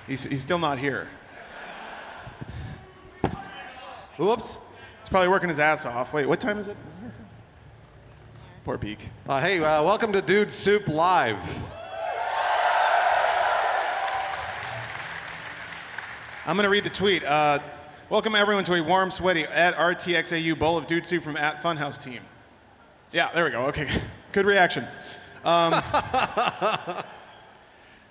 He's still not here. Whoops. He's probably working his ass off. Wait, what time is it? Poor Peak. Hey, welcome to Dude Soup Live. I'm going to read the tweet. Welcome everyone to a warm, sweaty at RTX AU bowl of Dude Soup from at Funhaus team. Yeah, there we go. Okay, good reaction.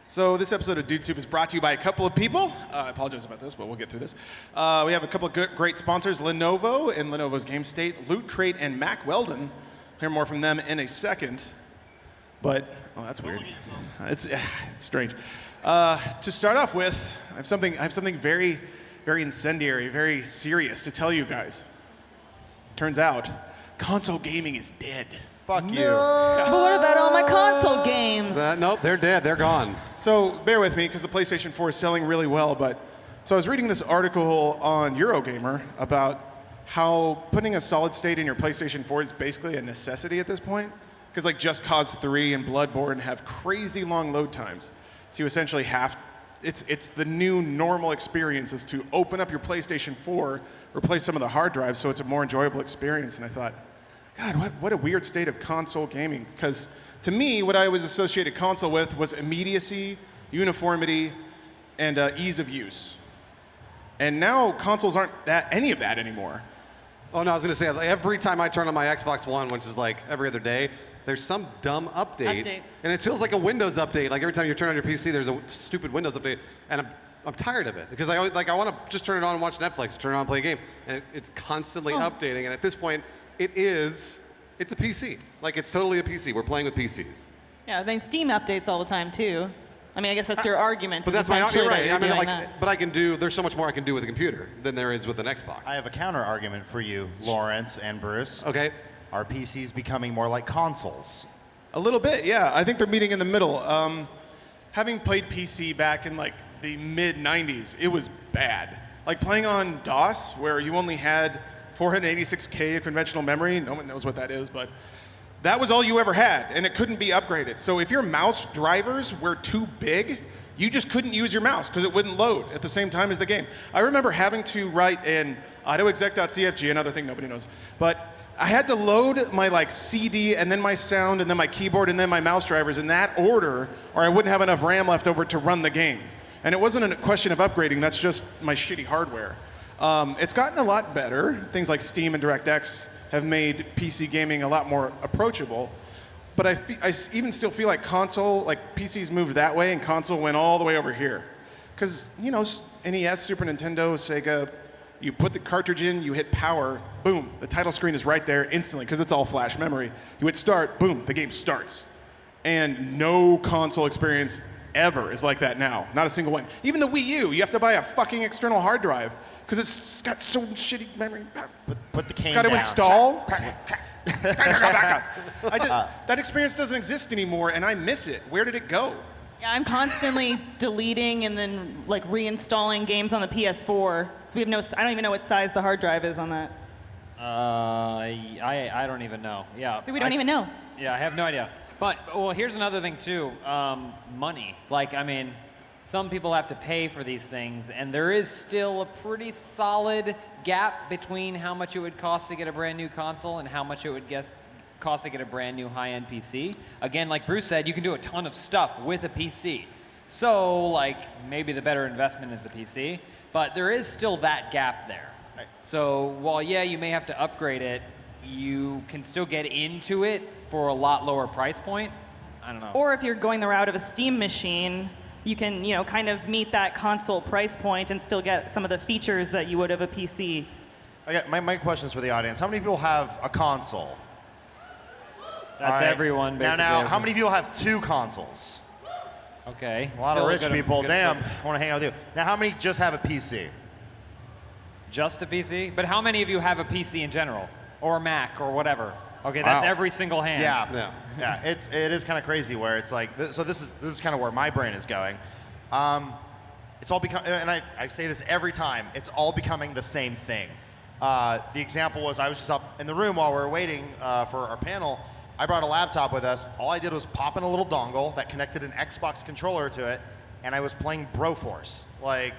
So this episode of Dude Soup is brought to you by a couple of people. I apologize about this, but we'll get through this. We have a couple of great sponsors, Lenovo and Lenovo's Game State, Loot Crate, and Mac Weldon. Hear more from them in a second. But, oh, that's weird. It's strange. To start off with, I have something very, very incendiary, very serious to tell you guys. Turns out, console gaming is dead. Fuck you. But what about all my console games? Nope, they're dead. They're gone. So bear with me, because the PlayStation 4 is selling really well. So I was reading this article on Eurogamer about how putting a solid state in your PlayStation 4 is basically a necessity at this point. Because like Just Cause 3 and Bloodborne have crazy long load times. So you essentially have, it's the new normal experience is to open up your PlayStation 4, replace some of the hard drives so it's a more enjoyable experience. And I thought, God, what a weird state of console gaming. Because to me, what I always associated console with was immediacy, uniformity, and ease of use. And now consoles aren't any of that anymore. Oh, no, I was going to say, like, every time I turn on my Xbox One, which is like every other day, there's some dumb update. And it feels like a Windows update. Like every time you turn on your PC, there's a stupid Windows update. And I'm tired of it. Because I want to just turn it on and watch Netflix, turn it on and play a game. And it's constantly updating. And at this point, it's a PC. Like, it's totally a PC. We're playing with PCs. Yeah, I mean, Steam updates all the time, too. I mean, I guess that's your argument. But that's my argument, right? I mean, like, that. but there's so much more I can do with a computer than there is with an Xbox. I have a counter argument for you, Lawrence and Bruce. Okay. Are PCs becoming more like consoles? A little bit, yeah. I think they're meeting in the middle. Having played PC back in like the mid-90s, it was bad. Like playing on DOS, where you only had 486K of conventional memory. No one knows what that is, but that was all you ever had, and it couldn't be upgraded. So if your mouse drivers were too big, you just couldn't use your mouse because it wouldn't load at the same time as the game. I remember having to write in autoexec.cfg, another thing nobody knows, but I had to load my like CD and then my sound and then my keyboard and then my mouse drivers in that order, or I wouldn't have enough RAM left over to run the game. And it wasn't a question of upgrading, that's just my shitty hardware. It's gotten a lot better. Things like Steam and DirectX have made PC gaming a lot more approachable. But I even still feel like PCs moved that way and console went all the way over here. Because, you know, NES, Super Nintendo, Sega, you put the cartridge in, you hit power, boom, the title screen is right there instantly because it's all flash memory. You hit start, boom, the game starts. And no console experience ever is like that now. Not a single one. Even the Wii U, you have to buy a fucking external hard drive because it's got so shitty memory. Put the cane It's got to down. install. That experience doesn't exist anymore, and I miss it. Where did it go? Yeah, I'm constantly deleting and then like reinstalling games on the PS4. So I don't even know what size the hard drive is on that. I don't even know. Yeah. So we don't even know. Yeah, I have no idea. But well, here's another thing too. Money. Like, I mean, some people have to pay for these things, and there is still a pretty solid gap between how much it would cost to get a brand new console and how much it would cost to get a brand new high-end PC. Again, like Bruce said, you can do a ton of stuff with a PC. So, like, maybe the better investment is the PC, but there is still that gap there. Right. So while, yeah, you may have to upgrade it, you can still get into it for a lot lower price point. I don't know. Or if you're going the route of a Steam machine, you can, you know, kind of meet that console price point and still get some of the features that you would of a PC. My question is for the audience. How many people have a console? That's everyone, basically. Now, how many people have two consoles? Okay. A lot of rich people. Damn, I want to hang out with you. Now, how many just have a PC? Just a PC? But how many of you have a PC in general? Or Mac, or whatever? Okay, that's every single hand. Yeah. It is kind of crazy where it's like, so this is kind of where my brain is going. It's all become, and I say this every time, it's all becoming the same thing. The example was I was just up in the room while we were waiting for our panel. I brought a laptop with us. All I did was pop in a little dongle that connected an Xbox controller to it, and I was playing Broforce. Like,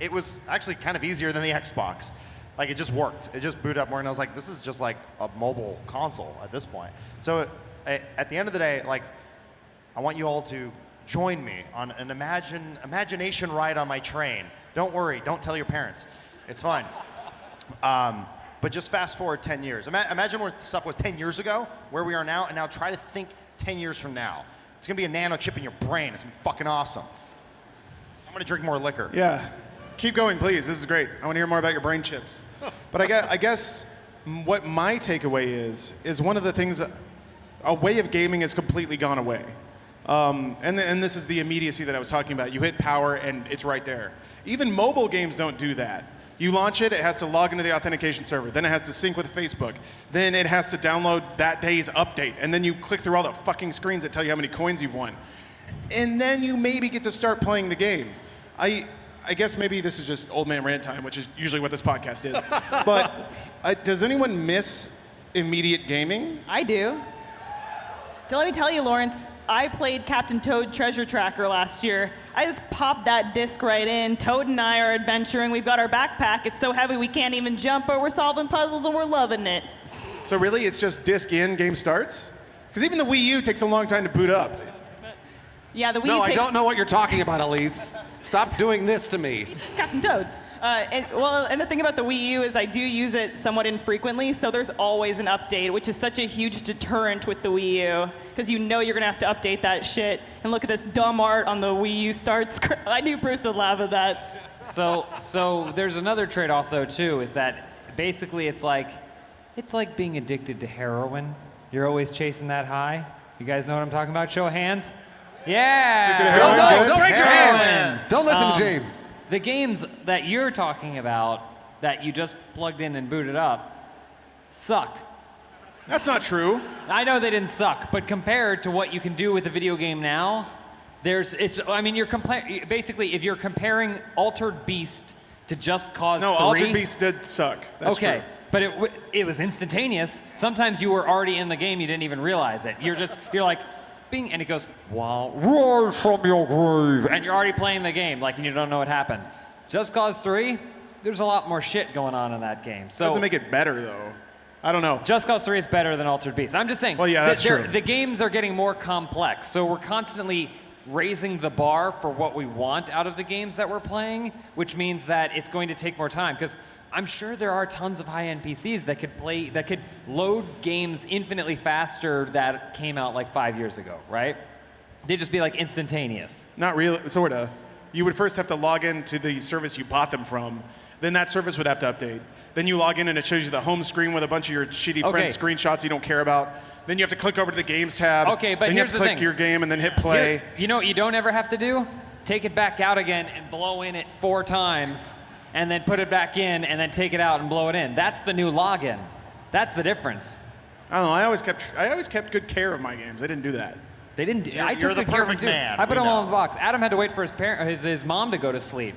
it was actually kind of easier than the Xbox. Like, it just worked. It just booted up more, and I was like, this is just like a mobile console at this point. So at the end of the day, like, I want you all to join me on an imagination ride on my train. Don't worry, don't tell your parents. It's fine. But just fast forward 10 years. Imagine where stuff was 10 years ago, where we are now, and now try to think 10 years from now. It's gonna be a nano chip in your brain. It's gonna be fucking awesome. I'm gonna drink more liquor. Yeah. Keep going, please. This is great. I want to hear more about your brain chips. But I guess what my takeaway is one of the things, a way of gaming has completely gone away. And this is the immediacy that I was talking about. You hit power and it's right there. Even mobile games don't do that. You launch it, it has to log into the authentication server, then it has to sync with Facebook, then it has to download that day's update, and then you click through all the fucking screens that tell you how many coins you've won. And then you maybe get to start playing the game. I guess maybe this is just old man rant time, which is usually what this podcast is. But does anyone miss immediate gaming? I do. So let me tell you, Lawrence, I played Captain Toad Treasure Tracker last year. I just popped that disc right in. Toad and I are adventuring. We've got our backpack. It's so heavy we can't even jump, but we're solving puzzles and we're loving it. So really, it's just disc in, game starts? Because even the Wii U takes a long time to boot up. Yeah, the Wii No, U I takes... don't know what you're talking about, Elise. Stop doing this to me. Captain Toad. And the thing about the Wii U is I do use it somewhat infrequently, so there's always an update, which is such a huge deterrent with the Wii U, because you know you're gonna have to update that shit. And look at this dumb art on the Wii U start screen. I knew Bruce would laugh at that. So there's another trade-off though too, is that basically it's like being addicted to heroin. You're always chasing that high. You guys know what I'm talking about? Show of hands. Yeah. Don't raise your hands. Don't listen to James. The games that you're talking about that you just plugged in and booted up sucked. That's not true. I know they didn't suck, but compared to what you can do with a video game now, you're basically if you're comparing Altered Beast to Just Cause 3. No, Altered Beast did suck. That's okay, true. but it was instantaneous. Sometimes you were already in the game, you didn't even realize it. You're like, bing, and it goes, wow, roar from your grave, and you're already playing the game like you don't know what happened. Just Cause 3, there's a lot more shit going on in that game. So Doesn't make it better though. I don't know. Just Cause 3 is better than Altered Beast. I'm just saying. Well, yeah, that's true. The games are getting more complex, so we're constantly raising the bar for what we want out of the games that we're playing, which means that it's going to take more time. Because I'm sure there are tons of high-end PCs that could load games infinitely faster that came out like 5 years ago, right? They'd just be like instantaneous. Not really, sorta. You would first have to log into the service you bought them from. Then that service would have to update. Then you log in and it shows you the home screen with a bunch of your shitty friends' screenshots you don't care about. Then you have to click over to the games tab. Okay, but then here's you the have to click thing. your game and then hit play. You know what you don't ever have to do? Take it back out again and blow in it 4 times, and then put it back in, and then take it out and blow it in. That's the new login. That's the difference. I don't know. I always kept good care of my games. I didn't do that. They didn't. I You're took the good care of them perfect too. man. I put We them all in know. the box. Adam had to wait for his mom to go to sleep,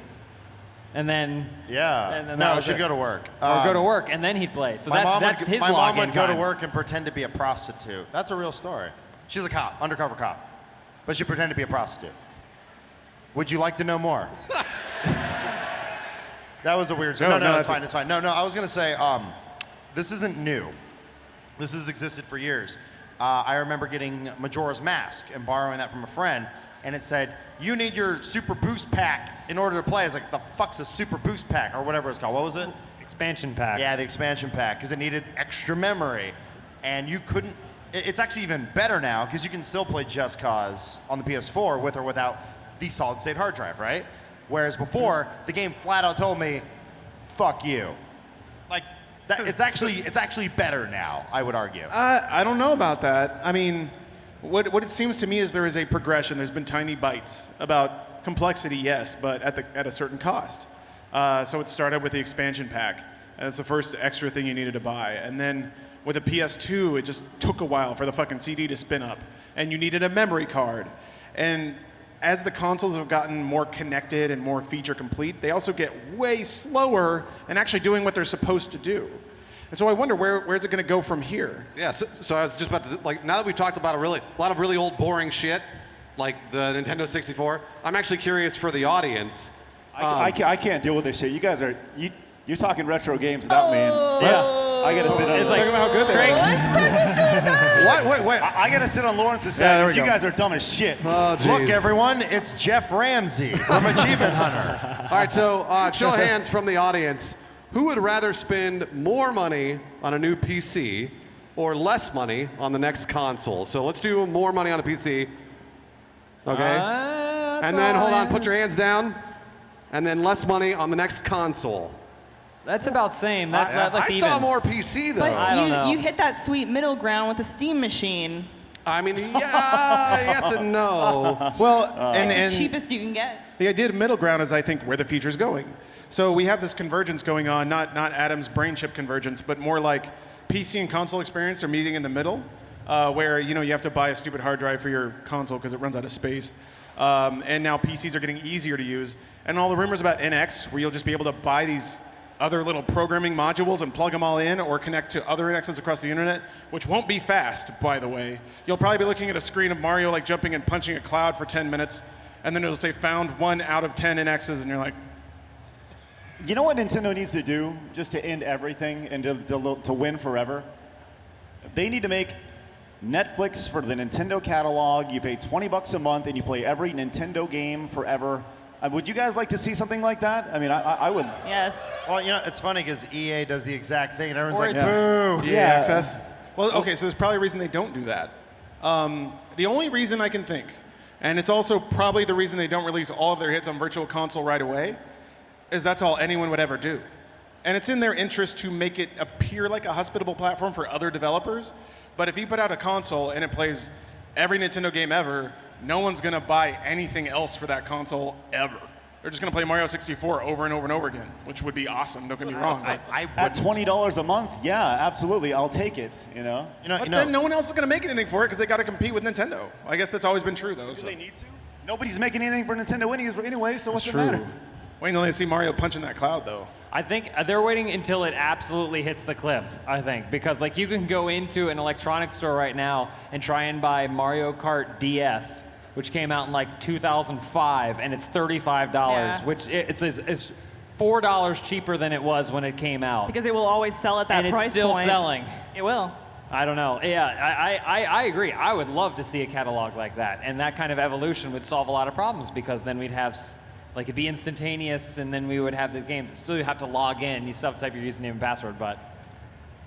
and then Yeah. And then no, that I was should it. go to work. or go to work, and then he'd play. So that's his my mom login would go to time. work and pretend to be a prostitute. That's a real story. She's a cop, undercover cop, but she pretended to be a prostitute. Would you like to know more? That was a weird. No, it's fine. It's fine. No, I was gonna say, this isn't new. This has existed for years. I remember getting Majora's Mask and borrowing that from a friend, and it said, "You need your Super Boost Pack in order to play." I was like, "The fuck's a Super Boost Pack?" or whatever it's called. What was it? Expansion pack. Yeah, the expansion pack, because it needed extra memory, and you couldn't. It's actually even better now because you can still play Just Cause on the PS4 with or without the solid-state hard drive, right? Whereas before, the game flat out told me, "Fuck you." Like that, it's actually better now. I would argue. I don't know about that. I mean, what it seems to me is there is a progression. There's been tiny bites about complexity, yes, but at a certain cost. So it started with the expansion pack. And it's the first extra thing you needed to buy. And then with the PS2, it just took a while for the fucking CD to spin up. And you needed a memory card. And as the consoles have gotten more connected and more feature complete, they also get way slower in actually doing what they're supposed to do. And so I wonder where's it going to go from here? Yeah, so I was just about to, like, now that we've talked about a lot of really old, boring shit, like the Nintendo 64. I'm actually curious for the audience. I can't deal with this shit. You guys are you're talking retro games without me. Yeah. I gotta sit on. It's like, Talking about how good they are. Wait. I gotta sit on Lawrence's side there we because you go. guys are dumb as shit. Oh, Look, jeez. everyone, it's Jeff Ramsey from Achievement Hunter. All right, so show of hands from the audience. Who would rather spend more money on a new PC or less money on the next console? So let's do more money on a PC. Okay. And then hold on, put your hands down. And then less money on the next console. That's about same. Like I saw even. more PC though. But I don't know. you hit that sweet middle ground with the Steam machine. I mean, yeah, yes and no. Well, The and cheapest you can get. the idea of middle ground is, I think, where the future's going. So we have this convergence going on, not Adam's brain chip convergence, but more like PC and console experience are meeting in the middle, where you have to buy a stupid hard drive for your console because it runs out of space. And now PCs are getting easier to use. And all the rumors about NX, where you'll just be able to buy these other little programming modules and plug them all in or connect to other NXs across the internet, which won't be fast, by the way. You'll probably be looking at a screen of Mario like jumping and punching a cloud for 10 minutes, and then it'll say found 1 out of 10 NXs, and you're like, You know what Nintendo needs to do just to end everything and to win forever? They need to make Netflix for the Nintendo catalog. You pay $20 a month and you play every Nintendo game forever. Would you guys like to see something like that? I mean, I would. Yes. Well, it's funny because EA does the exact thing, and everyone's like, Or- boo. EA access? Well, okay, so there's probably a reason they don't do that. The only reason I can think, and it's also probably the reason they don't release all of their hits on Virtual Console right away, is that's all anyone would ever do. And it's in their interest to make it appear like a hospitable platform for other developers. But if you put out a console and it plays every Nintendo game ever, no one's gonna buy anything else for that console ever. They're just gonna play Mario 64 over and over and over again, which would be awesome, don't get me wrong. At $20 a month, yeah, absolutely, I'll take it. But then no one else is gonna make anything for it because they gotta compete with Nintendo. I guess that's always been true though. Do So. they need to? Nobody's making anything for Nintendo anyway, so what's It's the matter? true. Wait until they see Mario punching that cloud though. I think they're waiting until it absolutely hits the cliff, I think. Because like you can go into an electronics store right now and try and buy Mario Kart DS, which came out in like 2005, and it's $35, Yeah. which it's $4 cheaper than it was when it came out. Because it will always sell at that and price it's still point. selling. It will. I don't know. Yeah, I agree. I would love to see a catalog like that. And that kind of evolution would solve a lot of problems because then we'd have, like, it'd be instantaneous and then we would have these games. Still, you have to log in. You still have to type your username and password, but.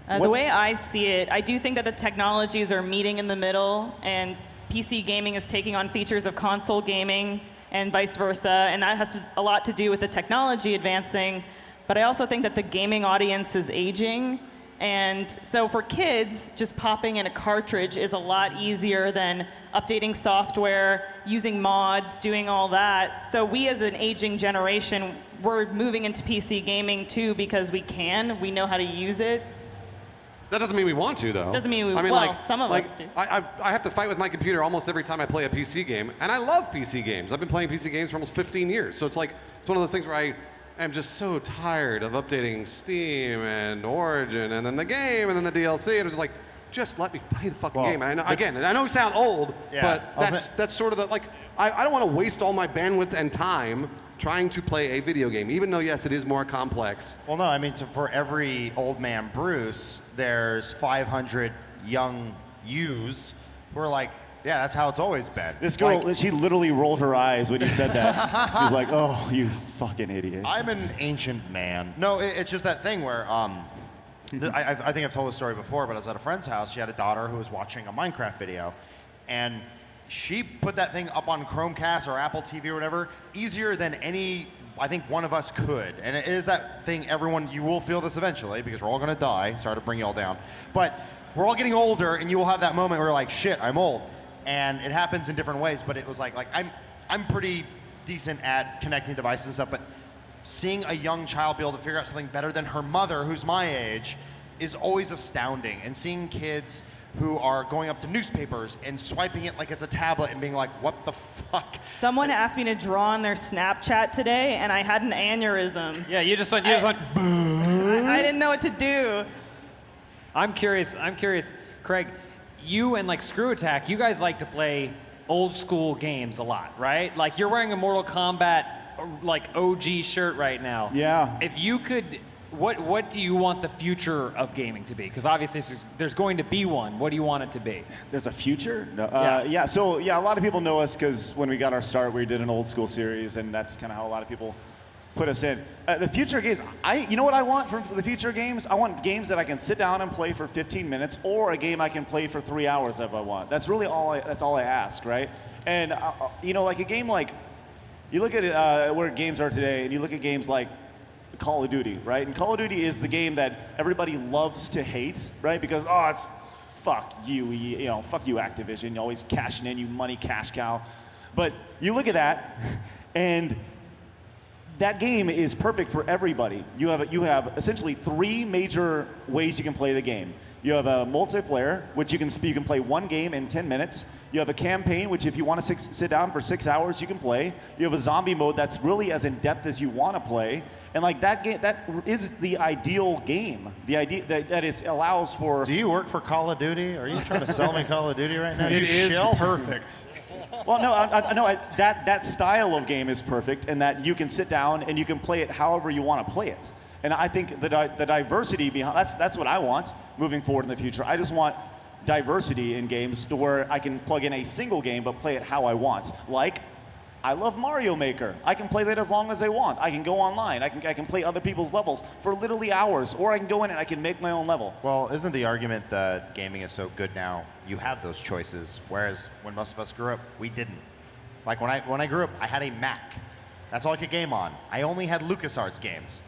The way I see it, I do think that the technologies are meeting in the middle, and PC gaming is taking on features of console gaming and vice versa, and that has a lot to do with the technology advancing. But I also think that the gaming audience is aging, and so for kids, just popping in a cartridge is a lot easier than updating software, using mods, doing all that. So we as an aging generation, we're moving into PC gaming too because we can, we know how to use it. That doesn't mean we want to, though. Doesn't mean we- I mean, well, like, some of like, us do. I have to fight with my computer almost every time I play a PC game, and I love PC games. I've been playing PC games for almost 15 years, so it's like it's one of those things where I am just so tired of updating Steam and Origin, and then the game, and then the DLC, and it's like, just let me play the fucking game. And I know, again, and I know we sound old, Yeah, but that's sort of the like. I don't want to waste all my bandwidth and time trying to play a video game, even though, yes, it is more complex. Well, no, I mean, so for every old man Bruce, there's 500 young yous who are like, yeah, that's how it's always been. This girl, Like, she literally rolled her eyes when you said that. She's like, oh, you fucking idiot. I'm an ancient man. No, it's just that thing where, I think I've told this story before, but I was at a friend's house. She had a daughter who was watching a Minecraft video, and she put that thing up on Chromecast or Apple TV or whatever easier than I think one of us could. And it is that thing, you will feel this eventually because we're all gonna die. Sorry to bring you all down. But we're all getting older and you will have that moment where you're like, shit, I'm old. And it happens in different ways, but it was like I'm pretty decent at connecting devices and stuff, but seeing a young child be able to figure out something better than her mother, who's my age, is always astounding. And seeing kids who are going up to newspapers and swiping it like it's a tablet and being like, what the fuck? Someone asked me to draw on their Snapchat today, and I had an aneurysm. Yeah, you just went. I didn't know what to do. I'm curious, Craig. You and like Screw Attack, you guys like to play old school games a lot, right? Like you're wearing a Mortal Kombat like OG shirt right now. Yeah. If you could, what do you want the future of gaming to be? Because obviously there's going to be one. What do you want it to be? There's a future? No, Yeah. So a lot of people know us because when we got our start, we did an old school series, and that's kind of how a lot of people put us in. The future games, you know what I want from the future games? I want games that I can sit down and play for 15 minutes, or a game I can play for 3 hours if I want. That's really all I ask, right? And you know, like a game like, you look at where games are today, and you look at games like Call of Duty, right? And Call of Duty is the game that everybody loves to hate, right? Because it's fuck you, fuck you, Activision. You're always cashing in, you money cash cow. But you look at that, and that game is perfect for everybody. You have essentially 3 major ways you can play the game. You have a multiplayer, which you can play one game in 10 minutes. You have a campaign, which if you want to sit down for 6 hours, you can play. You have a zombie mode that's really as in depth as you want to play. And like that game, that is the ideal game. The idea that is allows for. Do you work for Call of Duty? Are you trying to sell me Call of Duty right now? It You is shill? perfect. Well, no, that style of game is perfect, and that you can sit down and you can play it however you want to play it. And I think the diversity behind that's what I want moving forward in the future. I just want diversity in games to where I can plug in a single game but play it how I want. Like, I love Mario Maker. I can play that as long as I want. I can go online. I can play other people's levels for literally hours, or I can go in and I can make my own level. Well, isn't the argument that gaming is so good now, you have those choices, whereas when most of us grew up, we didn't. Like when I grew up, I had a Mac. That's all I could game on. I only had LucasArts games.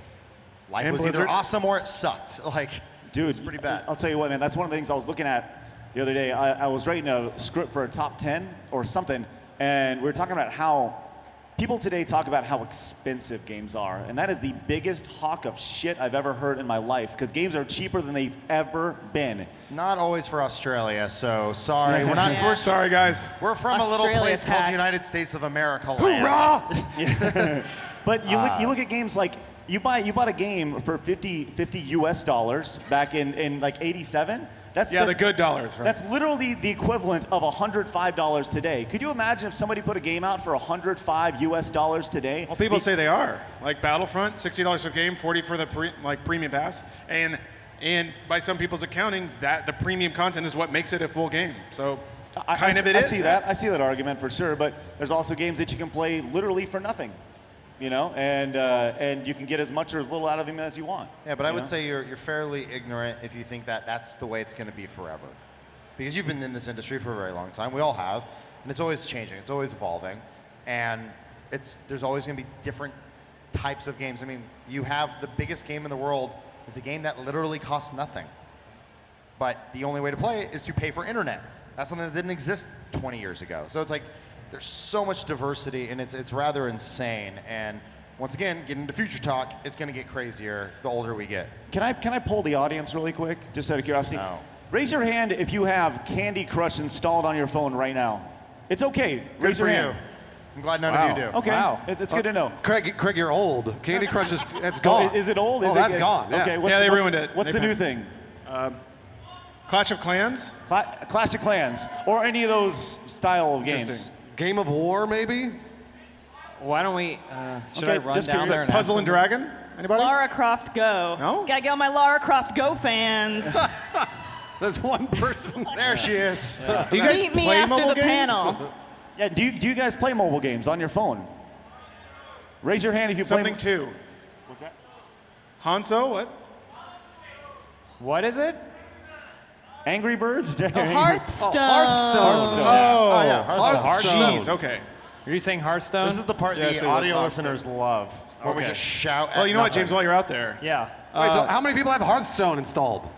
Life And was Blizzard. either awesome or it sucked. Like, Dude, it's pretty bad. I'll tell you what, man, that's one of the things I was looking at the other day. I was writing a script for a top 10 or something, and we were talking about how people today talk about how expensive games are, and that is the biggest hawk of shit I've ever heard in my life, because games are cheaper than they've ever been. Not always for Australia, so sorry. We're not. We're sorry, guys. We're from a little Australia place called tax. United States of America land. But you look at games like, you bought a game for $50 US dollars back in like 87. The good dollars, right? That's literally the equivalent of $105 today. Could you imagine if somebody put a game out for $105 US dollars today? Well, people say they are. Like Battlefront, $60 a game, $40 for the premium pass, and by some people's accounting, that the premium content is what makes it a full game. So kind of it is. I see that argument for sure. But there's also games that you can play literally for nothing, and you can get as much or as little out of them as you want. Yeah, but I would say you're fairly ignorant if you think that that's the way it's going to be forever. Because you've been in this industry for a very long time. We all have. And it's always changing. It's always evolving. And there's always going to be different types of games. I mean, you have the biggest game in the world is a game that literally costs nothing. But the only way to play it is to pay for internet. That's something that didn't exist 20 years ago. So it's like, there's so much diversity, and it's rather insane. And once again, getting into future talk, it's going to get crazier the older we get. Can I poll the audience really quick, just out of curiosity? No. Raise your hand if you have Candy Crush installed on your phone right now. It's okay. Good Raise for your you. hand. I'm glad none of you do. Okay. Wow. It's good to know. Craig, you're old. Candy Crush that's gone. Is it old? That's gone. Yeah. Okay. Yeah, they ruined it. What's They the new found- thing? Clash of Clans. Clash of Clans, or any of those style of games. Interesting. Game of War, maybe? Why don't we? Should Okay, I run just down curious. there? And Puzzle ask and them? Dragon. Anybody? Lara Croft Go. No? Gotta get all my Lara Croft Go fans. There's one person. There she is. You guys Meet me play after mobile the games? panel. Yeah. Do you guys play mobile games on your phone? Raise your hand if you Something play. two. What's that? Hanso, what? What is it? Angry Birds. Hearthstone. Hearthstone. Oh, yeah. Hearthstone. Jeez, okay. Are you saying Hearthstone? This is the part Yeah, the so audio that's listeners love, where we Okay. just shout at Well, you know what, nothing. James, while you're out there. yeah. Wait, so how many people have Hearthstone installed?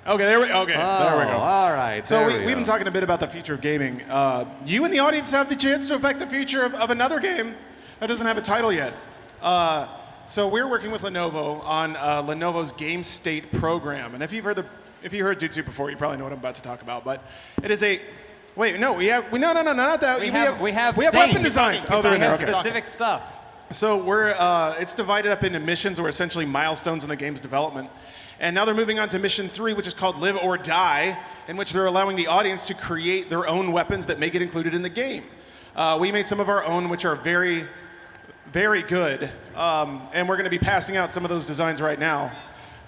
Okay, there we go. All right. So there we've go. been talking a bit about the future of gaming. You in the audience have the chance to affect the future of another game that doesn't have a title yet. So we're working with Lenovo on Lenovo's Game State program. And if you heard Jutsu before, you probably know what I'm about to talk about. But it is a wait, no, not that. We have weapon things. designs. Oh, they're We in there. have Okay. specific stuff. So it's divided up into missions or essentially milestones in the game's development. And now they're moving on to mission 3, which is called Live or Die, in which they're allowing the audience to create their own weapons that may get included in the game. We made some of our own, which are very, very good. And we're going to be passing out some of those designs right now.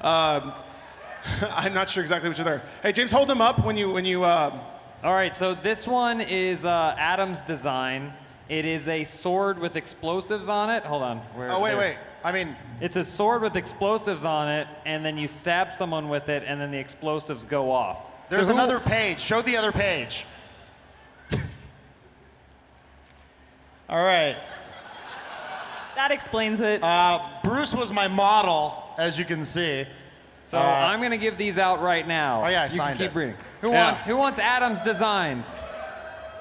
I'm not sure exactly which are there. Hey, James, hold them up when you. All right, so this one is Adam's design. It is a sword with explosives on it. Hold on. Wait. I mean, it's a sword with explosives on it, and then you stab someone with it, and then the explosives go off. there's another page. Show the other page. All right. That explains it. Bruce was my model, as you can see. So I'm going to give these out right now. Oh, yeah, I you signed can keep it. reading. Who Yeah. wants Adam's designs?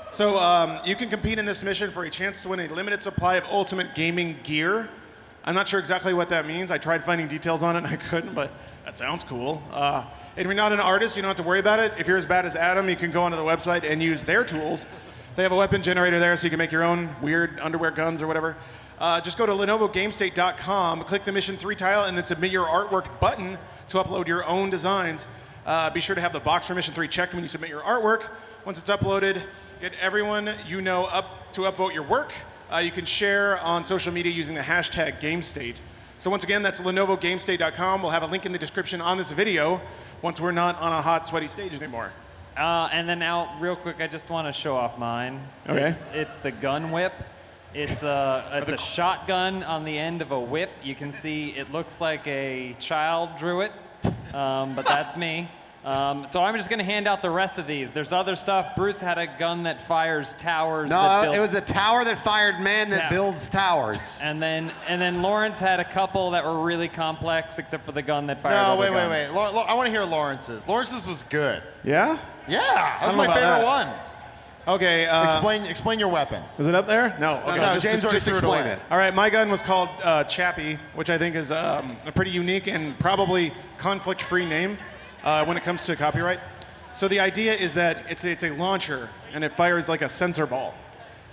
So you can compete in this mission for a chance to win a limited supply of ultimate gaming gear. I'm not sure exactly what that means. I tried finding details on it and I couldn't, but that sounds cool. If you're not an artist, you don't have to worry about it. If you're as bad as Adam, you can go onto the website and use their tools. They have a weapon generator there, so you can make your own weird underwear guns or whatever. Just go to LenovoGameState.com, click the Mission 3 tile, and then submit your artwork button to upload your own designs. Be sure to have the box for Mission 3 checked when you submit your artwork. Once it's uploaded, get everyone you know up to upvote your work. You can share on social media using the hashtag GameState. So once again, that's LenovoGameState.com. We'll have a link in the description on this video once we're not on a hot, sweaty stage anymore. And then now, real quick, I just want to show off mine. Okay. It's the gun whip. It's a shotgun on the end of a whip. You can see it looks like a child drew it, but that's me. So I'm just going to hand out the rest of these. There's other stuff. Bruce had a gun that fires towers. No, it was a tower that fired man that builds towers. And then Lawrence had a couple that were really complex, except for the gun that fired. No, other wait. guns. I want to hear Lawrence's. Lawrence's was good. Yeah? Yeah, that was don't my know about favorite that. one. Okay. Explain your weapon. Is it up there? No. Okay. No, just James already threw it explain away. it. All right, my gun was called Chappie, which I think is a pretty unique and probably conflict-free name when it comes to copyright. So the idea is that it's a launcher, and it fires like a sensor ball.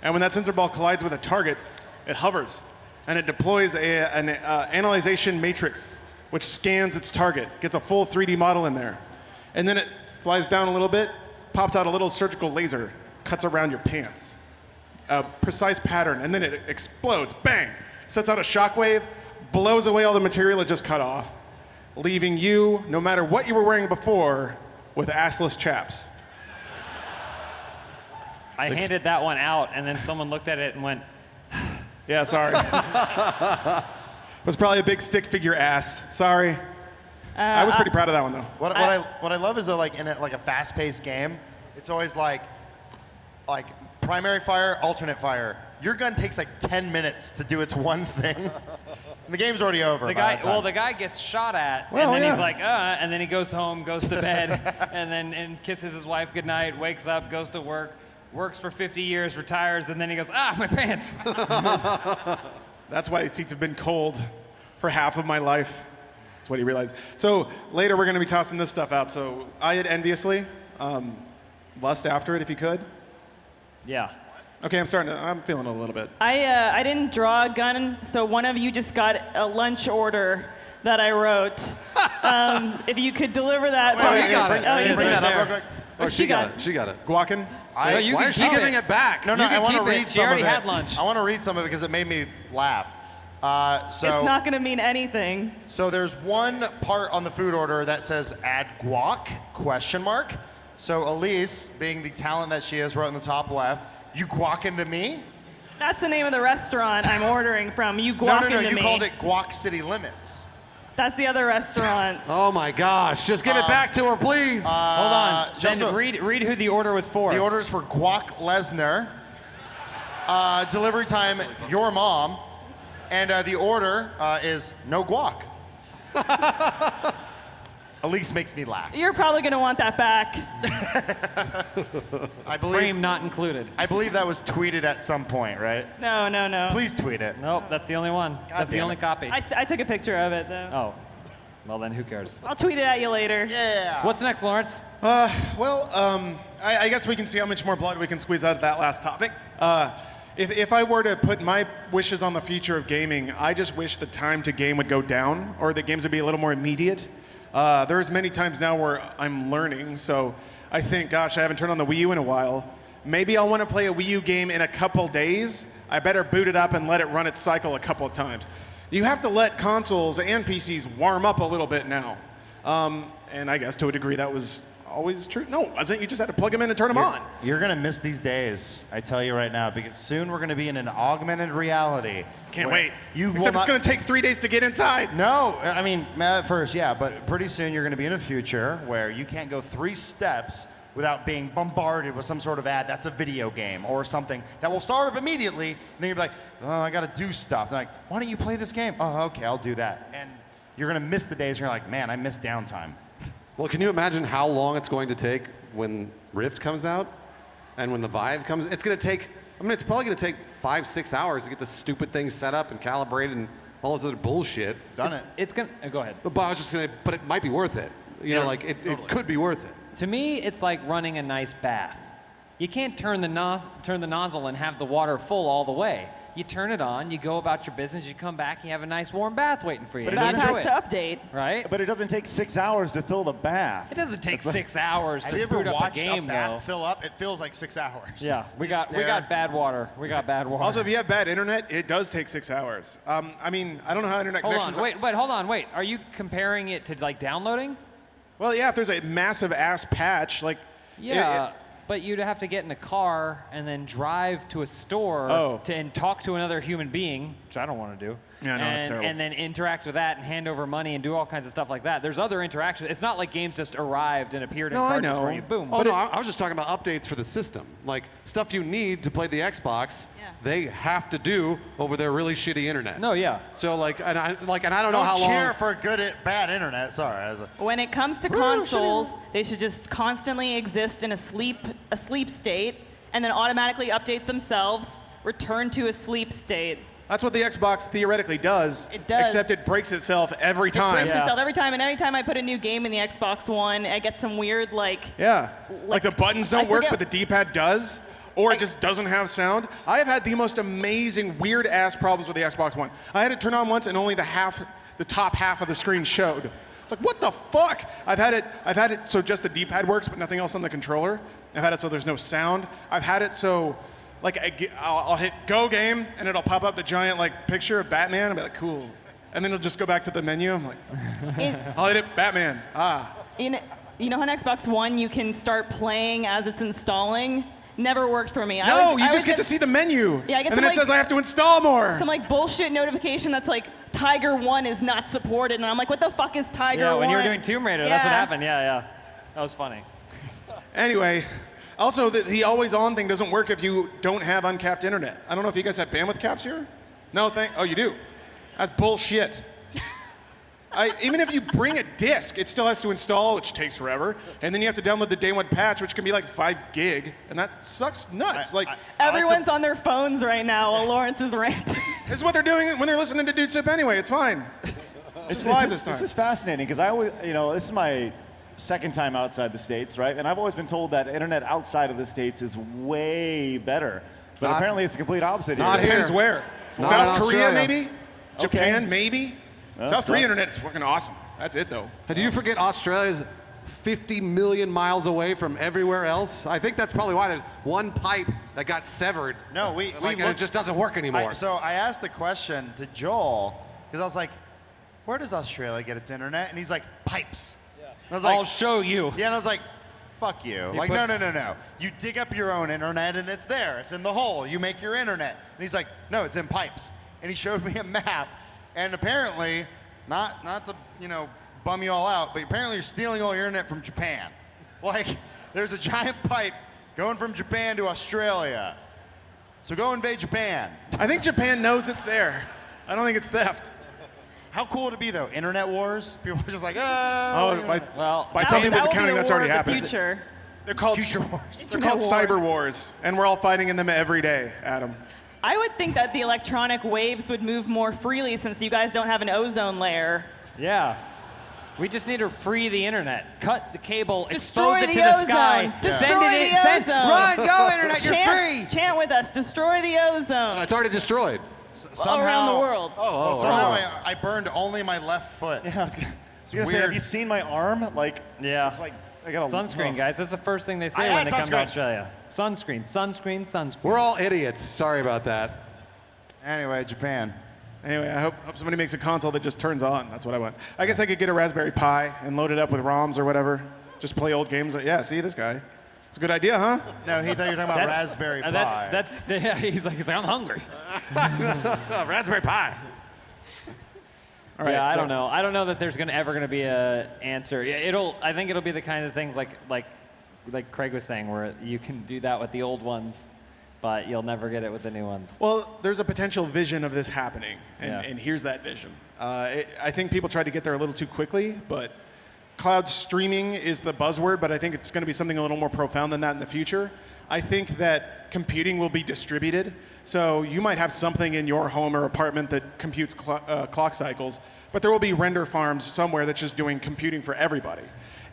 And when that sensor ball collides with a target, it hovers, and it deploys an analyzation matrix, which scans its target, gets a full 3D model in there. And then it flies down a little bit, pops out a little surgical laser, cuts around your pants. A precise pattern, and then it explodes, bang, sets out a shockwave, blows away all the material it just cut off, leaving you, no matter what you were wearing before, with assless chaps. I handed that one out, and then someone looked at it and went, Yeah, sorry. It was probably a big stick figure ass. Sorry. I was pretty proud of that one though. What I love is that like in a fast-paced game, it's always like primary fire, alternate fire. Your gun takes like 10 minutes to do its one thing. And the game's already over. the guy gets shot at, Well, and then yeah. he's like, and then he goes home, goes to bed, and kisses his wife goodnight, wakes up, goes to work, works for 50 years, retires, and then he goes, my pants. That's why seats have been cold for half of my life. That's what he realized. So later we're going to be tossing this stuff out. So eye it enviously. Lust after it if you could. Yeah. Okay, I'm feeling it a little bit. I didn't draw a gun, so one of you just got a lunch order that I wrote. If you could deliver that. Wait, you got it. Oh, you Bring did that up it. real quick. Oh, she got it. She got it. Guacan? Why is she giving it back? No, You I can want to keep it. read She some already of it. had lunch. I want to read some of it because it made me laugh. It's not going to mean anything. So there's one part on the food order that says add guac, ? So Elise, being the talent that she is, wrote in the top left, you guac into me? That's the name of the restaurant I'm ordering from. You No, guac into you me. called it Guac City Limits. That's the other restaurant. Oh my gosh! Just get it back to her, please. Hold on. she Then also- read who the order was for. The order is for Guac Lesnar. Delivery time, your mom. And the order is no guac. Elise makes me laugh. You're probably going to want that back. I believe Frame not included. that was tweeted at some point, right? No. Please tweet it. Nope, that's the only one. That's the damn only it. copy. I took a picture of it, though. Oh. Well, then who cares? I'll tweet it at you later. Yeah. What's next, Lawrence? I guess we can see how much more blood we can squeeze out of that last topic. If I were to put my wishes on the future of gaming, I just wish the time to game would go down, or that games would be a little more immediate. There's many times now where I'm learning, so I think, gosh, I haven't turned on the Wii U in a while. Maybe I'll want to play a Wii U game in a couple days. I better boot it up and let it run its cycle a couple of times. You have to let consoles and PCs warm up a little bit now. And I guess to a degree that was always true. No, it wasn't. You just had to plug them in and turn them on. You're going to miss these days, I tell you right now, because soon we're going to be in an augmented reality. Can't wait. You Except it's going to take 3 days to get inside. No, I mean, at first, yeah, but pretty soon you're going to be in a future where you can't go 3 steps without being bombarded with some sort of ad that's a video game or something that will start up immediately, and then you'll be like, oh, I got to do stuff. And they're like, why don't you play this game? Oh, okay, I'll do that. And you're going to miss the days where you're like, man, I miss downtime. Well, can you imagine how long it's going to take when Rift comes out and when the Vive comes? It's going to take, I mean, it's probably going to take 5-6 hours to get this stupid thing set up and calibrated and all this other bullshit. It's going to, go ahead. But I was just going to, but it might be worth it. You know, like it could be worth it. To me, it's like running a nice bath. You can't turn the nozzle and have the water full all the way. You turn it on, you go about your business, you come back, you have a nice warm bath waiting for you. But it You has enjoy to update. right? But it doesn't take 6 hours to fill the bath. It doesn't take 6 hours Have to you ever boot up a watched game, a bath though. fill up? It feels like 6 hours. Yeah. We got bad water. We got bad water. Also, if you have bad internet, it does take 6 hours. I mean, I don't know how internet hold connections on, hold on, wait. Are you comparing it to like downloading? Well, yeah, if there's a massive ass patch, like Yeah, but you'd have to get in a car and then drive to a store and talk to another human being, which I don't want to do. Yeah, no, that's terrible. And then interact with that and hand over money and do all kinds of stuff like that. There's other interactions. It's not like games just arrived and appeared in No, I cartridge know. for you. Boom. Oh, no, I was just talking about updates for the system. Like, stuff you need to play the Xbox, they have to do over their really shitty internet. No, yeah. So, and I don't know Don't how cheer long. for bad internet. Sorry. When it comes to consoles, they should just constantly exist in a sleep state and then automatically update themselves, return to a sleep state. that's what the Xbox theoretically does. It does. Except it breaks itself every time. It breaks itself every time, and every time I put a new game in the Xbox One, I get some weird Yeah. Like the buttons don't work, but the D-pad does. Or it just doesn't have sound. I have had the most amazing, weird-ass problems with the Xbox One. I had it turn on once, and only the top half of the screen showed. It's like, what the fuck? I've had it so just the D-pad works, but nothing else on the controller. I've had it so there's no sound. I've had it so, I'll hit go game, and it'll pop up the giant picture of Batman. I'll be like, cool. And then it'll just go back to the menu. I'm like, I'll hit it, Batman. You know how on Xbox One you can start playing as it's installing? Never worked for me. No, you just get to see the menu. Yeah, I get and then some, it says I have to install more. Some bullshit notification that's like Tiger 1 is not supported, and I'm like, what the fuck is Tiger 1? Yeah, when you were doing Tomb Raider, that's what happened. Yeah. That was funny. Anyway, also the always on thing doesn't work if you don't have uncapped internet. I don't know if you guys have bandwidth caps here. No, oh, you do. That's bullshit. Even if you bring a disc, it still has to install, which takes forever. And then you have to download the day one patch, which can be 5 gig, and that sucks nuts. Everyone's on their phones right now while Lawrence is ranting. This is what they're doing when they're listening to Dude Sip anyway. It's fine. It's live this time. This is fascinating because I always, this is my second time outside the States, right? And I've always been told that internet outside of the States is way better. But apparently it's the complete opposite here. Depends where. Not South in Korea, Australia. maybe? Japan, maybe? That South Korea sucks. internet's fucking awesome. That's it, though. Do you forget Australia's 50 million miles away from everywhere else? I think that's probably why there's one pipe that got severed. No, we and it just doesn't work anymore. So I asked the question to Joel because I was like, where does Australia get its internet? And he's like, pipes. Yeah. And I was like, I'll show you. Yeah, and I was like, fuck you. No. You dig up your own internet and it's there. It's in the hole. You make your internet. And he's like, no, it's in pipes. And he showed me a map. And apparently, not to, bum you all out, but apparently you're stealing all your internet from Japan. There's a giant pipe going from Japan to Australia. So go invade Japan. I think Japan knows it's there. I don't think it's theft. How cool would it be, though? Internet wars? People are just like, By some people's accounting, that's already happening. Future. They're called Future wars. They're called cyber wars, and we're all fighting in them every day, Adam. I would think that the electronic waves would move more freely since you guys don't have an ozone layer. Yeah. We just need to free the internet. Cut the cable, Destroy expose it the to the ozone. sky. Destroy Send it in. the Send, ozone. run, go internet, you're Chant, free. chant with us. Destroy the ozone. It's already destroyed. somehow, around the world. Somehow I burned only my left foot. Yeah, was gonna say, have you seen my arm? Like, Yeah. it's like I got a Sunscreen, guys. That's the first thing they say I when they had come to sunscreen. Australia. Sunscreen, sunscreen, sunscreen. We're all idiots. Sorry about that. Anyway, Japan. Anyway, I hope somebody makes a console that just turns on. That's what I want. I guess I could get a Raspberry Pi and load it up with ROMs or whatever. Just play old games. Yeah, see this guy. It's a good idea, huh? No, he thought you were talking about Raspberry Pi. That's yeah, he's like I'm hungry. Raspberry Pi. All right. Yeah, I so- don't know. I don't know that there's ever gonna be a answer. Yeah, I think it'll be the kind of things like Craig was saying, where you can do that with the old ones, but you'll never get it with the new ones. Well, there's a potential vision of this happening, and here's that vision. I think people tried to get there a little too quickly, but cloud streaming is the buzzword, but I think it's going to be something a little more profound than that in the future. I think that computing will be distributed, so you might have something in your home or apartment that computes clock cycles, but there will be render farms somewhere that's just doing computing for everybody.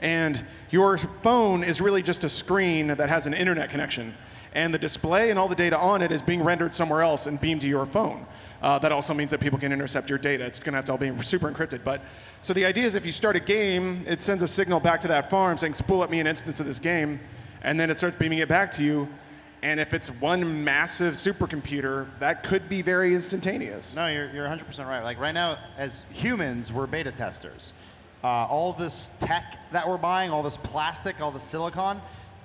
And your phone is really just a screen that has an internet connection, and the display and all the data on it is being rendered somewhere else and beamed to your phone. That also means that people can intercept your data. It's going to have to all be super encrypted. But so the idea is, if you start a game, it sends a signal back to that farm saying, "Spool up me an instance of this game," and then it starts beaming it back to you. And if it's one massive supercomputer, that could be very instantaneous. No, you're 100% right. Like right now, as humans, we're beta testers. All this tech that we're buying, all this plastic, all the silicon,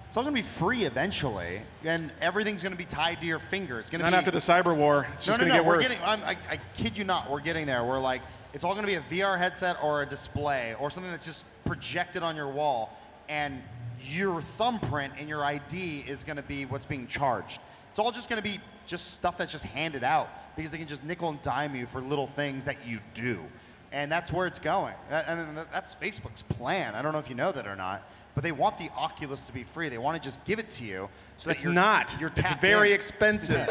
it's all going to be free eventually, and everything's going to be tied to your finger. It's going to Not be after the cyber war. It's just going to get we're worse. I kid you not, we're getting there. We're like, it's all going to be a VR headset or a display or something that's just projected on your wall, and your thumbprint and your ID is going to be what's being charged. It's all just going to be just stuff that's just handed out because they can just nickel and dime you for little things that you do. And that's where it's going. And that's Facebook's plan. I don't know if you know that or not, but they want the Oculus to be free. They want to just give it to you so that It's not. You're It's tapped very in. expensive.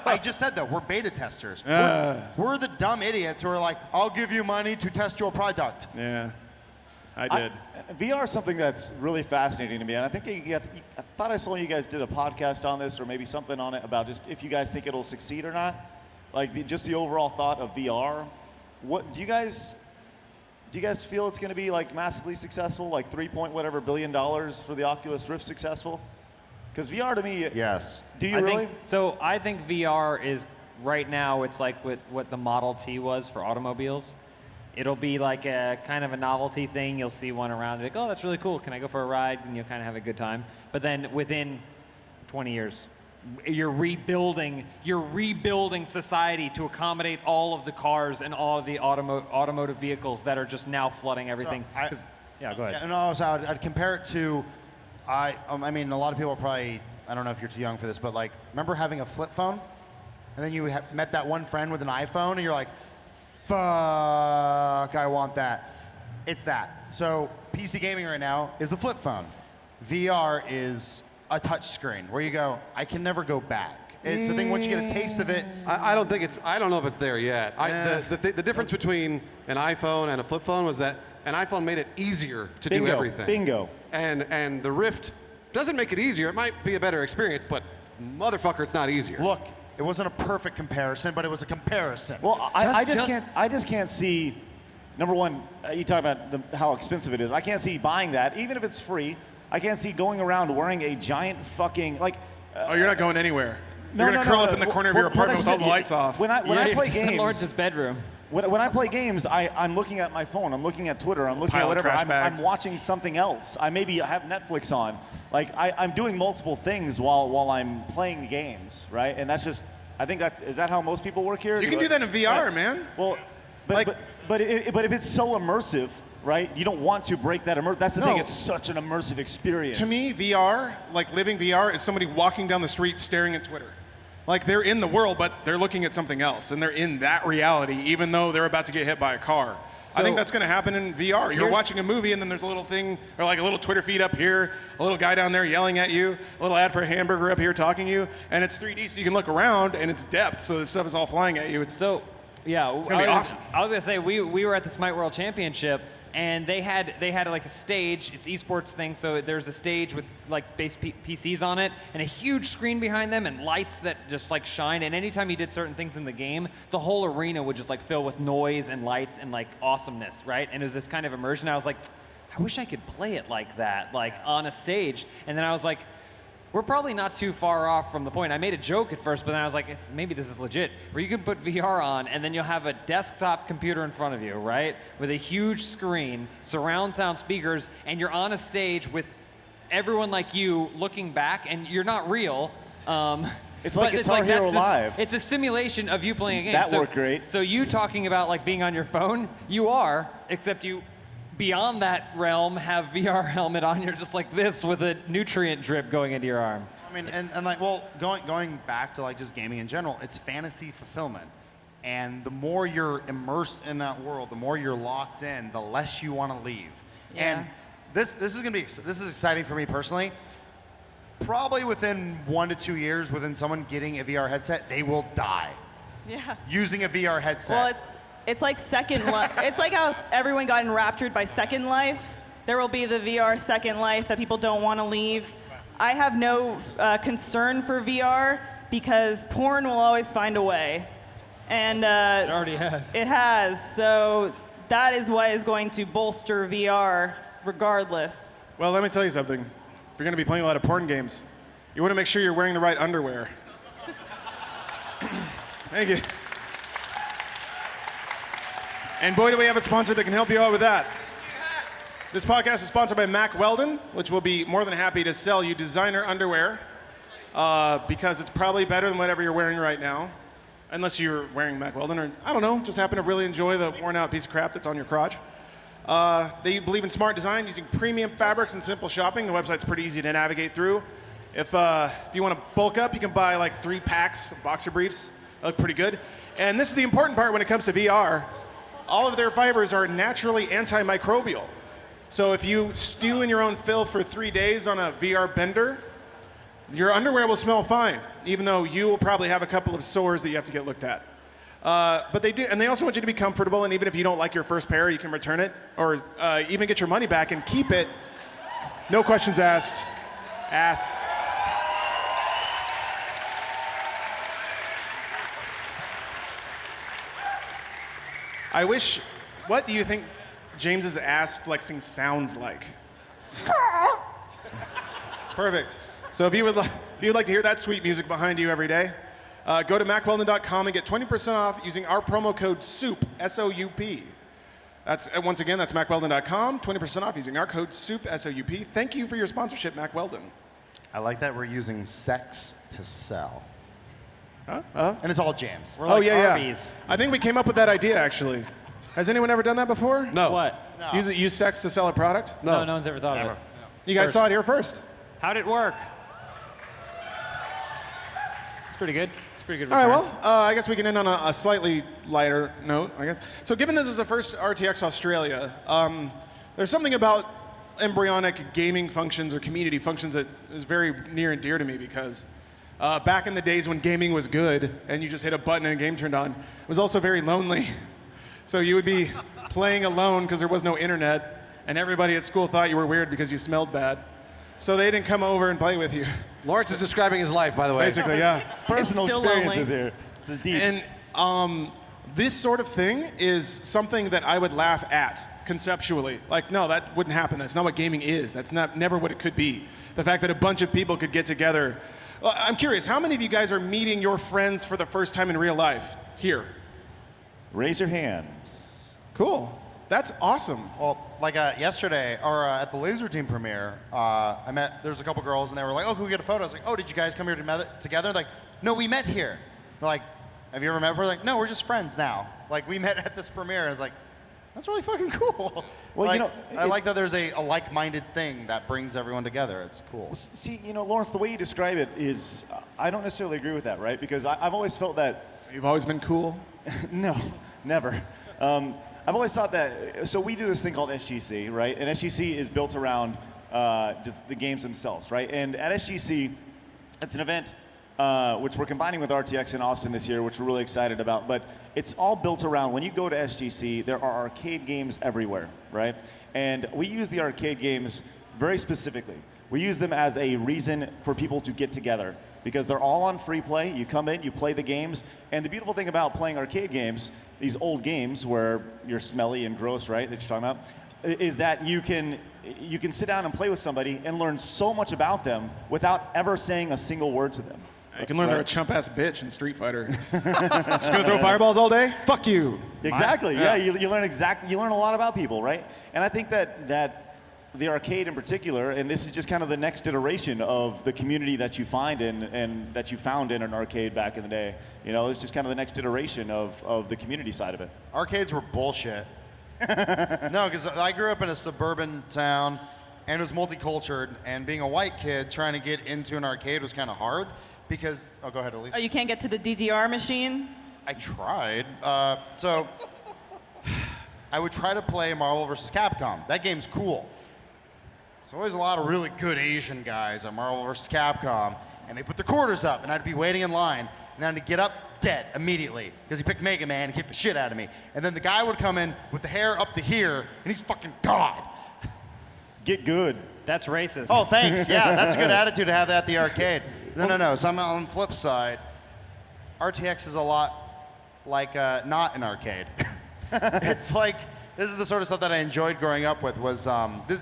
I just said that. We're beta testers. We're the dumb idiots who are like, I'll give you money to test your product. Yeah, I did. VR is something that's really fascinating to me, and I think I thought I saw you guys did a podcast on this, or maybe something on it about just if you guys think it'll succeed or not. Like just the overall thought of VR. What do you guys feel it's going to be like massively successful, like $3 billion for the Oculus Rift successful? Because VR to me, Yes. do you really? I think VR is right now. It's like what the Model T was for automobiles. It'll be like a kind of a novelty thing. You'll see one around, like, oh, that's really cool. Can I go for a ride? And you'll kind of have a good time. But then within 20 years, you're rebuilding society to accommodate all of the cars and all of the automotive vehicles that are just now flooding everything. Yeah, go ahead. No, so I'd compare it to, I mean, a lot of people are probably, I don't know if you're too young for this, but like, remember having a flip phone? And then you met that one friend with an iPhone, and you're like, fuck, I want that. It's that. So PC gaming right now is a flip phone. VR is a touch screen where you go, I can never go back. It's the thing, once you get a taste of it. I don't know if it's there yet. The difference between an iPhone and a flip phone was that an iPhone made it easier to do everything. Bingo. And the Rift doesn't make it easier. It might be a better experience, but motherfucker, it's not easier. Look, it wasn't a perfect comparison, but it was a comparison. Well, I just can't see. Number one, you talk about how expensive it is. I can't see buying that, even if it's free. I can't see going around wearing a giant fucking like. Oh, you're not going anywhere. You're going to curl up in the corner of your apartment with all the lights off. When I play just in games, Lawrence's bedroom. When I play games, I'm looking at my phone. I'm looking at Twitter. I'm looking Pile at of whatever. trash I'm bags. watching something else. I maybe have Netflix on. Like I'm doing multiple things while I'm playing the games, right? And that's just. I think is that how most people work here? You can do that in VR, man. Well, but if it's so immersive, right? You don't want to break that immersion. That's the thing. It's such an immersive experience. To me, VR, like living VR, is somebody walking down the street staring at Twitter. Like they're in the world, but they're looking at something else, and they're in that reality, even though they're about to get hit by a car. I think that's going to happen in VR. You're watching a movie, and then there's a little thing, or like a little Twitter feed up here, a little guy down there yelling at you, a little ad for a hamburger up here talking to you, and it's 3D, so you can look around, and it's depth, so this stuff is all flying at you. Yeah, It's gonna be awesome. I was gonna say we were at the Smite World Championship, and they had like a stage. It's esports thing, so there's a stage with like base PCs on it, and a huge screen behind them, and lights that just like shine. And anytime you did certain things in the game, the whole arena would just like fill with noise and lights and like awesomeness, right? And it was this kind of immersion. I was like, I wish I could play it like that, like on a stage. And then I was like, we're probably not too far off from the point. I made a joke at first, but then I was like, maybe this is legit, where you can put VR on, and then you'll have a desktop computer in front of you, right? With a huge screen, surround sound speakers, and you're on a stage with everyone like you looking back, and you're not real. It's like Guitar Hero Live. It's a simulation of you playing a game. That worked great. So you talking about like being on your phone, you are, except you, beyond that realm, have VR helmet on. You're just like this with a nutrient drip going into your arm. I mean, and like, well, going back to like just gaming in general, it's fantasy fulfillment. And the more you're immersed in that world, the more you're locked in, the less you want to leave. Yeah. And this is exciting for me personally. Probably within 1 to 2 years, within someone getting a VR headset, they will die Yeah. using a VR headset. Well, it's like Second Life. It's like how everyone got enraptured by Second Life. There will be the VR Second Life that people don't want to leave. I have no concern for VR because porn will always find a way. And It already has. It has. So that is what is going to bolster VR regardless. Well, let me tell you something. If you're going to be playing a lot of porn games, you want to make sure you're wearing the right underwear. Thank you. And boy, do we have a sponsor that can help you out with that. This podcast is sponsored by Mack Weldon, which will be more than happy to sell you designer underwear because it's probably better than whatever you're wearing right now. Unless you're wearing Mack Weldon or, I don't know, just happen to really enjoy the worn out piece of crap that's on your crotch. They believe in smart design using premium fabrics and simple shopping. The website's pretty easy to navigate through. If you want to bulk up, you can buy like 3 packs of boxer briefs. They look pretty good. And this is the important part when it comes to VR. All of their fibers are naturally antimicrobial. So if you stew in your own filth for 3 days on a VR bender, your underwear will smell fine, even though you will probably have a couple of sores that you have to get looked at. But they do, and they also want you to be comfortable, and even if you don't like your first pair, you can return it, or even get your money back and keep it. No questions asked. I wish, what do you think James's ass flexing sounds like? Perfect. So if you would like to hear that sweet music behind you every day, go to MackWeldon.com and get 20% off using our promo code SOUP, S-O-U-P. Once again, that's MackWeldon.com, 20% off using our code SOUP, S-O-U-P. Thank you for your sponsorship, Mack Weldon. I like that we're using sex to sell. Huh? And it's all James. We're like yeah. Arby's. I think we came up with that idea, actually. Has anyone ever done that before? No. What? No. Use sex to sell a product? No, no one's ever thought Never. of it. You guys saw it here first. How'd it work? It's pretty good. It's pretty good. All right, return. well, I guess we can end on a slightly lighter note, I guess. So given this is the first RTX Australia, there's something about embryonic gaming functions or community functions that is very near and dear to me because back in the days when gaming was good and you just hit a button and a game turned on, it was also very lonely. So you would be playing alone because there was no internet, and everybody at school thought you were weird because you smelled bad. So they didn't come over and play with you. Lawrence is describing his life, by the way. Basically, yeah. Personal still experiences lonely. here. This is deep. And this sort of thing is something that I would laugh at conceptually. Like, no, that wouldn't happen. That's not what gaming is. That's never what it could be. The fact that a bunch of people could get together. Well, I'm curious, how many of you guys are meeting your friends for the first time in real life here? Raise your hands. Cool. That's awesome. Well, like yesterday, or at the Laser Team premiere, there's a couple girls, and they were like, oh, can we get a photo? I was like, oh, did you guys come here together? Like, no, we met here. They're like, have you ever met? We're like, no, we're just friends now. Like, we met at this premiere. And I was like, that's really fucking cool. Well, like, you know, I like that there's a like-minded thing that brings everyone together. It's cool. See, Lawrence, the way you describe it is, I don't necessarily agree with that, right? Because I've always felt that. You've always been cool. No, never. I've always thought that, so we do this thing called SGC, right? And SGC is built around just the games themselves, right? And at SGC, it's an event which we're combining with RTX in Austin this year, which we're really excited about. But it's all built around, when you go to SGC, there are arcade games everywhere, right? And we use the arcade games very specifically. We use them as a reason for people to get together because they're all on free play. You come in, you play the games. And the beautiful thing about playing arcade games, these old games where you're smelly and gross, right, that you're talking about, is that you can sit down and play with somebody and learn so much about them without ever saying a single word to them. You can learn they're a chump-ass bitch in Street Fighter. Just gonna throw fireballs all day? Fuck you. Exactly. Yeah. You learn a lot about people, right? And I think that the arcade in particular, and this is just kind of the next iteration of the community that you find in and that you found in an arcade back in the day. You know, it's just kind of the next iteration of the community side of it. Arcades were bullshit. No, because I grew up in a suburban town and it was multicultural, and being a white kid trying to get into an arcade was kind of hard because, oh, go ahead, Elise. Oh, you can't get to the DDR machine? I tried. So I would try to play Marvel vs. Capcom. That game's cool. There's always a lot of really good Asian guys at Marvel vs. Capcom, and they put their quarters up, and I'd be waiting in line, and then I'd get up dead immediately because he picked Mega Man and kicked the shit out of me. And then the guy would come in with the hair up to here, and he's fucking God. Get good. That's racist. Oh, thanks. Yeah, that's a good attitude to have at the arcade. No. So I'm on the flip side. RTX is a lot like not an arcade. It's like, this is the sort of stuff that I enjoyed growing up with was,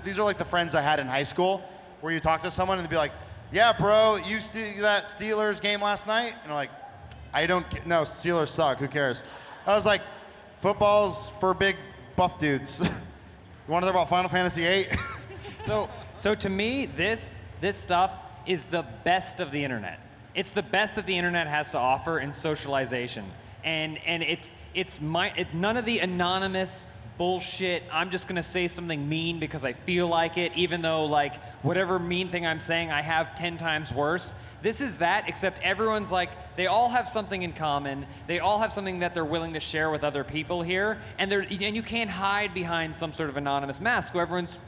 these are like the friends I had in high school where you talk to someone and they'd be like, yeah, bro, you see that Steelers game last night? And I'm like, no, Steelers suck, who cares? I was like, football's for big buff dudes. You want to talk about Final Fantasy VIII? So to me, this stuff is the best of the internet. It's the best that the internet has to offer in socialization. And it's none of the anonymous bullshit, I'm just gonna say something mean because I feel like it, even though like whatever mean thing I'm saying I have 10 times worse. This is that, except everyone's like, they all have something in common. They all have something that they're willing to share with other people here. And you can't hide behind some sort of anonymous mask. So everyone's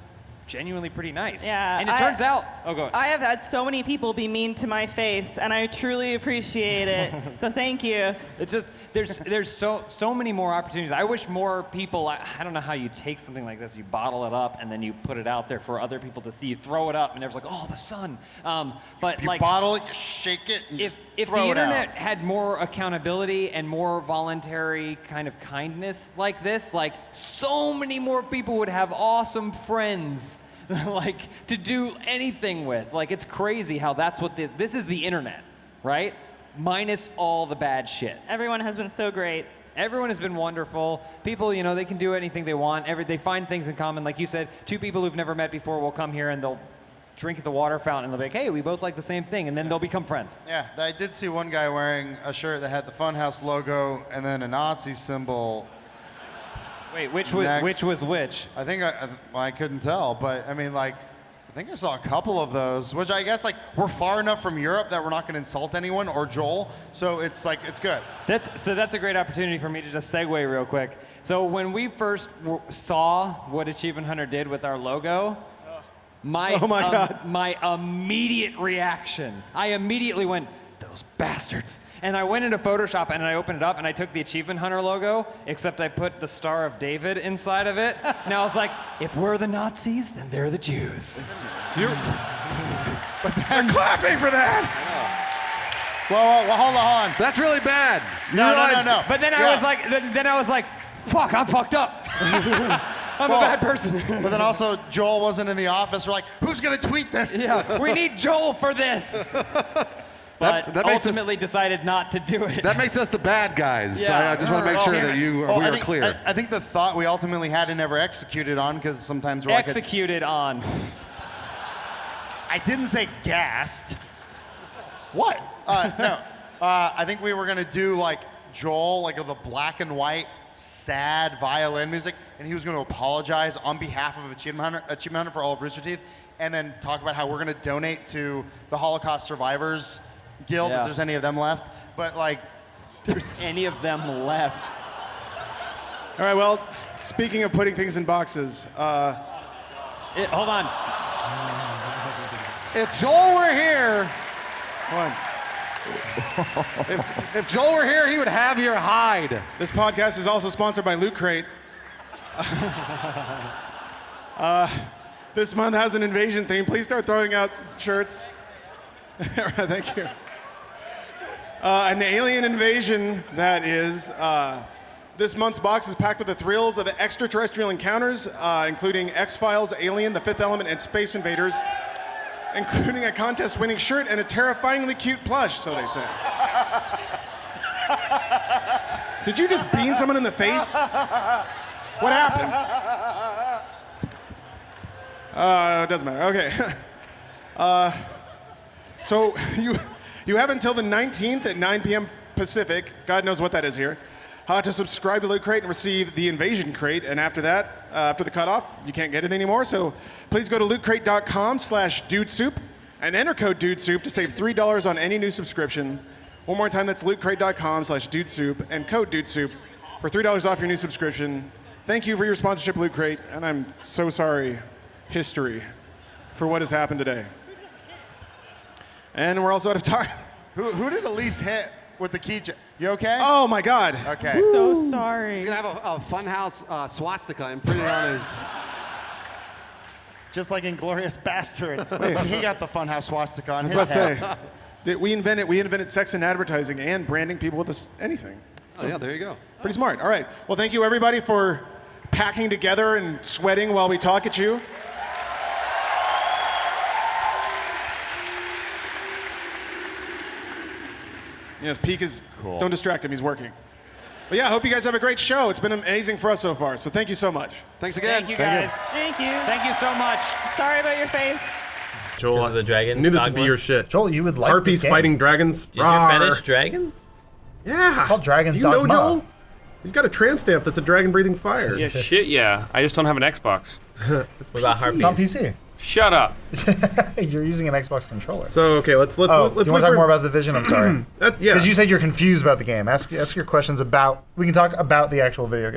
genuinely pretty nice. Yeah. And it turns out, oh, go ahead. I have had so many people be mean to my face, and I truly appreciate it. So thank you. It's just, there's so many more opportunities. I wish more people, I don't know how you take something like this, you bottle it up, and then you put it out there for other people to see. You throw it up, and everyone's like, oh, the sun. But You like, bottle it, you shake it, and you if just the throw it internet out. had more accountability and more voluntary kind of kindness like this, like so many more people would have awesome friends like to do anything with. Like it's crazy how that's what this is the internet, right? Minus all the bad shit. Everyone has been so great. Everyone has been wonderful. People, you know, they can do anything they want. They find things in common. Like you said, two people who've never met before will come here and they'll drink at the water fountain and they'll be like, hey, we both like the same thing, and then they'll become friends. Yeah, I did see one guy wearing a shirt that had the Funhaus logo and then a Nazi symbol. Wait, which Next. was which? I think I couldn't tell, but I mean, like, I think I saw a couple of those, which I guess like we're far enough from Europe that we're not going to insult anyone or Joel, so it's like it's good. That's a great opportunity for me to just segue real quick. So when we first saw what Achievement Hunter did with our logo, my immediate reaction, I immediately went, those bastards. And I went into Photoshop and I opened it up and I took the Achievement Hunter logo, except I put the Star of David inside of it. And I was like, if we're the Nazis, then they're the Jews. You're clapping for that. Well, hold on. That's really bad. No. But then I was like, fuck, I'm fucked up. I'm a bad person. But then also, Joel wasn't in the office. We're like, who's going to tweet this? Yeah, we need Joel for this. But that makes ultimately decided not to do it. That makes us the bad guys. Yeah. I just want to make sure that we are clear. I think the thought we ultimately had and never executed on, because sometimes we're Executed on. I didn't say gassed. What? No. I think we were going to do like Joel, like of the black and white, sad violin music, and he was going to apologize on behalf of Achievement Hunter for all of Rooster Teeth, and then talk about how we're going to donate to the Holocaust Survivors Guild, if there's any of them left. But like, There's any of them left. All right, well, speaking of putting things in boxes, Hold on. If Joel were here, hold on. If Joel were here, he would have your hide. This podcast is also sponsored by Loot Crate. This month has an invasion theme. Please start throwing out shirts. Thank you. An alien invasion, that is. This month's box is packed with the thrills of extraterrestrial encounters, including X-Files, Alien, The Fifth Element, and Space Invaders, including a contest-winning shirt and a terrifyingly cute plush, so they say. Did you just bean someone in the face? What happened? It doesn't matter. Okay. So you have until the 19th at 9 p.m. Pacific, God knows what that is here, to subscribe to Loot Crate and receive the Invasion Crate. And after that, after the cutoff, you can't get it anymore. So please go to lootcrate.com/dudesoup and enter code DUDESOUP to save $3 on any new subscription. One more time, that's lootcrate.com/dudesoup and code DUDESOUP for $3 off your new subscription. Thank you for your sponsorship, Loot Crate, and I'm so sorry, history, for what has happened today. And we're also out of time. Who did Elise hit with the key? You okay? Oh my God. Okay. So sorry. He's gonna have a Funhaus swastika and put it on his. Just like in Glorious Bastards. He got the Funhouse swastika on his I was head. about to say, we invented sex and advertising and branding people with anything. Oh yeah, there you go. Pretty smart. All right. Well, thank you everybody for packing together and sweating while we talk at you. Yes, Peak is, Cool. Don't distract him, he's working. But yeah, I hope you guys have a great show. It's been amazing for us so far, so thank you so much. Thanks again. Thank you guys. Thank you. Thank you so much. Sorry about your face. Joel, Because of the dragon I knew this would dogma? be your shit. Joel, you would like Harpies this game. fighting dragons. Is your Rawr. fetish dragons? Yeah. called Dragon's Do you know Dogma. Joel? He's got a tramp stamp that's a dragon breathing fire. Yeah, shit, yeah. I just don't have an Xbox. What about harpies? It's on PC. Shut up. You're using an Xbox controller. So okay, let's Oh, let's you want to look talk for- more about the Vision? I'm sorry. That's yeah. Because you said you're confused about the game. Ask your questions about. We can talk about the actual video game.